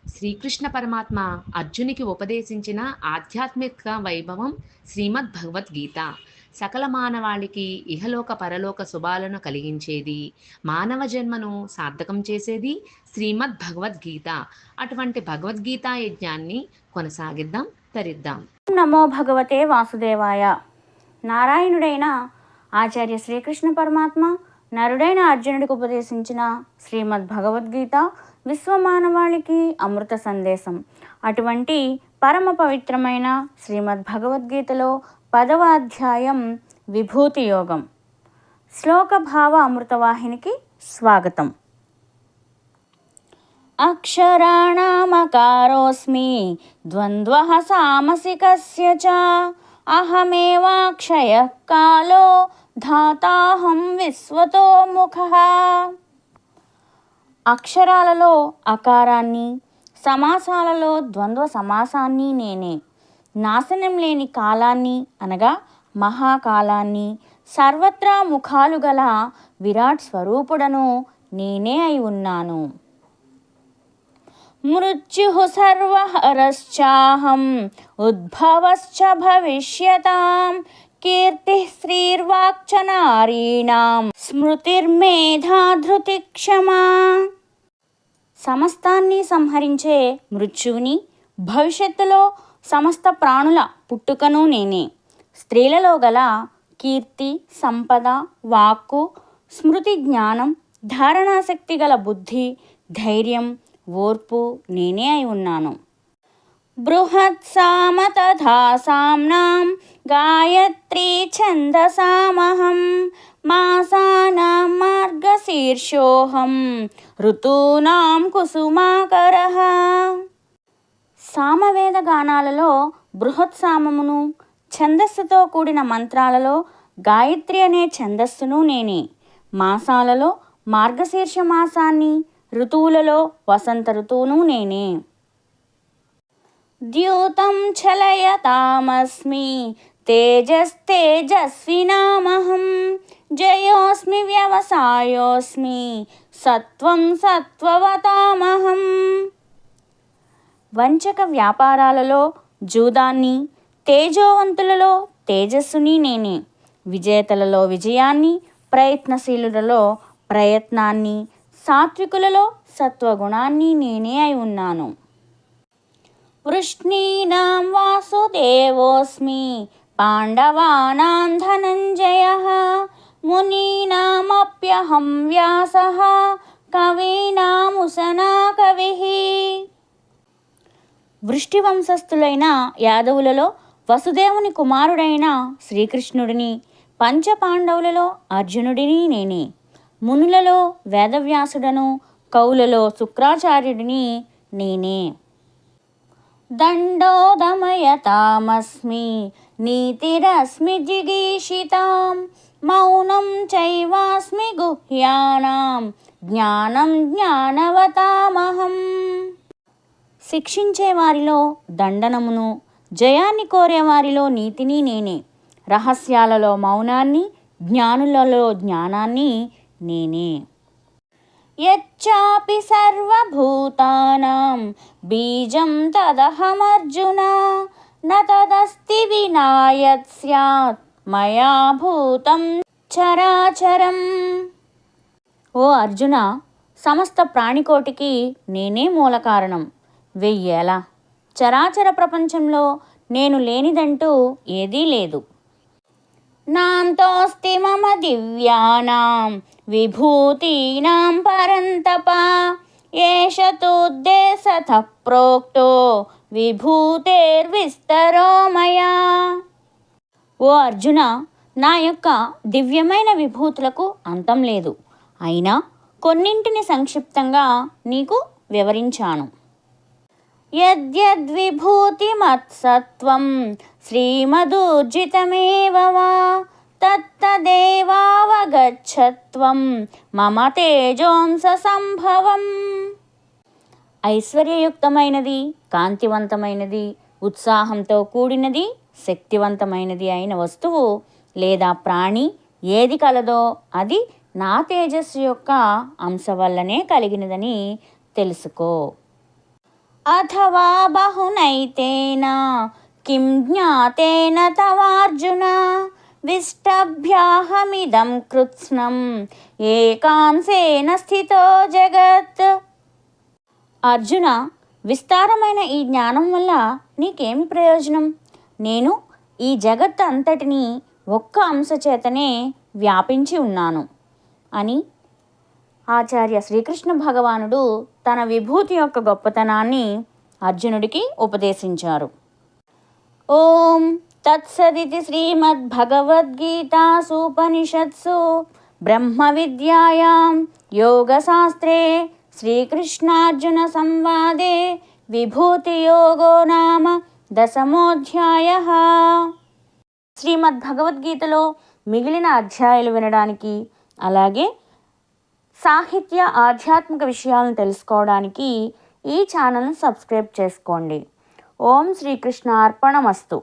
శ్రీకృష్ణ పరమాత్మ అర్జునికి ఉపదేశించిన ఆధ్యాత్మిక వైభవం శ్రీమద్ భగవద్గీత. సకల మానవాళికి ఇహలోక పరలోక శుభాలను కలిగించేది, మానవ జన్మను సార్థకం చేసేది శ్రీమద్ భగవద్గీత. అటువంటి భగవద్గీతా యజ్ఞాన్ని కొనసాగిద్దాం, తరిద్దాం. నమో భగవతే వాసుదేవాయ. నారాయణుడైన ఆచార్య శ్రీకృష్ణ పరమాత్మ నరుడైన అర్జునుడికి ఉపదేశించిన శ్రీమద్ భగవద్గీత విశ్వమానవాళికి అమృత సందేశం. అటువంటి పరమ పవిత్రమైన శ్రీమద్ భగవద్గీతలో 10వ అధ్యాయం విభూతి యోగం. శ్లోక భావ అమృతవాహినికి స్వాగతం. అక్షరాణమకారోస్మి ద్వంద్వః సామసికస్య చ అహమేవాక్షయః కాలో ధాతాహం విశ్వతో ముఖః. అక్షరాలలో అకారాన్ని, సమాసాలలో ద్వంద్వ సమాసాన్ని నేనే. నాశనం లేని కాలాన్ని అనగా మహాకాలాన్ని, సర్వత్రా ముఖాలు గల విరాట్ స్వరూపుడను నేనే అయి ఉన్నాను. మృత్యుః సర్వహరశ్చాహం ఉద్భవశ్చ భవిష్యతాం కీర్తిః శ్రీర్వాక్చ నారీణాం స్మృతిర్మేధా ధృతి క్షమా. సమస్తాన్ని సంహరించే మృత్యువుని, భవిష్యత్తులో సమస్త ప్రాణుల పుట్టుకను నేనే. స్త్రీలలో గల కీర్తి, సంపద, వాక్కు, స్మృతి, జ్ఞానం, ధారణాశక్తి గల బుద్ధి, ధైర్యం, ఓర్పు నేనే అయి ఉన్నాను. బృహత్సామ తథా సామ్నాం గాయత్రీ ఛందసామహం మాసానాం మార్గశీర్షోహం ఋతూనాం కుసుమాకరః. సామవేద గానాలలో బృహత్సామమును, ఛందస్సుతో కూడిన మంత్రాలలో గాయత్రి అనే ఛందస్సును నేనే. మాసాలలో మార్గశీర్ష మాసాన్ని, ఋతువులలో వసంత ఋతువును నేనే. ద్యూతం చలయతామస్మి తేజస్తేజస్వినామహం జయోస్మి వ్యవసాయోస్మి సత్వం సత్వవతామహం. వంచక వ్యాపారాలలో జూదాన్ని, తేజోవంతులలో తేజస్సుని నేనే. విజేతలలో విజయాన్ని, ప్రయత్నశీలులలో ప్రయత్నాన్ని, సాత్వికులలో సత్వగుణాన్ని నేనే అయి ఉన్నాను. వృష్ణీనాం వాసుదేవోస్మి పాండవానాం ధనంజయః మునీనామప్యహం వ్యాసః కవీనాముసనా కవిః. వృష్టి వంశస్థులైన యాదవులలో వసుదేవుని కుమారుడైన శ్రీకృష్ణుడిని, పంచపాండవులలో అర్జునుడిని నేనే. మునులలో వేదవ్యాసుడను, కవులలో శుక్రాచార్యుడిని నేనే. దండోదమయతామస్మి నీతిరస్మి జిగీషితాం మౌనం చైవాస్మి గుహ్యానాం జ్ఞానం జ్ఞానవతామహం. శిక్షించే వారిలో దండనమును, జయాన్ని కోరేవారిలో నీతిని నేనే. రహస్యాలలో మౌనాన్ని, జ్ఞానులలో జ్ఞానాన్ని నేనే. యచ్చాపి సర్వభూతానాం బీజం తదహమర్జున న తదస్తి వినా యత్ స్యాత్ మయా భూతం చరాచరం. ఓ అర్జున, సమస్త ప్రాణికోటికి నేనే మూల కారణం. వెయ్యేలా చరాచర ప్రపంచంలో నేను లేనిదంటూ ఏదీ లేదు. నాంతోస్తి మమ దివ్యానాం విభూతీనాం పరంతప ఏష తుద్దేశతః ప్రోక్తో విభూతేర్విస్తరో మయా. ఓ అర్జున, నా యొక్క దివ్యమైన విభూతులకు అంతం లేదు. అయినా కొన్నింటిని సంక్షిప్తంగా నీకు వివరించాను. యద్యద్విభూతిమత్సత్వం శ్రీమదూర్జితమేవ వా తత్తదేవావగచ్చత్వం మమ తేజోంస సంభవం. ఐశ్వర్యయుక్తమైనది, కాంతివంతమైనది, ఉత్సాహంతో కూడినది, శక్తివంతమైనది అయిన వస్తువు లేదా ప్రాణి ఏది కలదో అది నా తేజస్సు యొక్క అంశ వల్లనే కలిగినదని తెలుసుకో. అథవా బహునైతేన కిం జ్ఞాతేన తవార్జున విష్టభ్యాహమిదం కృత్స్నం ఏకాంశేన స్థితో జగత్. అర్జున, విస్తారమైన ఈ జ్ఞానం వల్ల నీకేమి ప్రయోజనం? నేను ఈ జగత్ అంతటినీ ఒక్క అంశ చేతనే వ్యాపించి ఉన్నాను అని ఆచార్య శ్రీకృష్ణ భగవానుడు తన విభూతి యొక్క గొప్పతనాన్ని అర్జునుడికి ఉపదేశించారు. ఓం తత్సదితి శ్రీమద్భగవద్గీతాసూపనిషత్సు బ్రహ్మ విద్యాయాం యోగశాస్త్రే శ్రీకృష్ణార్జున సంవాదే విభూతియోగో నామ 10వ అధ్యాయః. శ్రీమద్భగవద్గీతలో మిగిలిన అధ్యాయాలు వినడానికి, అలాగే సాహిత్య ఆధ్యాత్మిక విషయాలను తెలుసుకోవడానికి ఈ ఛానల్ని సబ్స్క్రైబ్ చేసుకోండి. ఓం శ్రీకృష్ణ అర్పణమస్తు.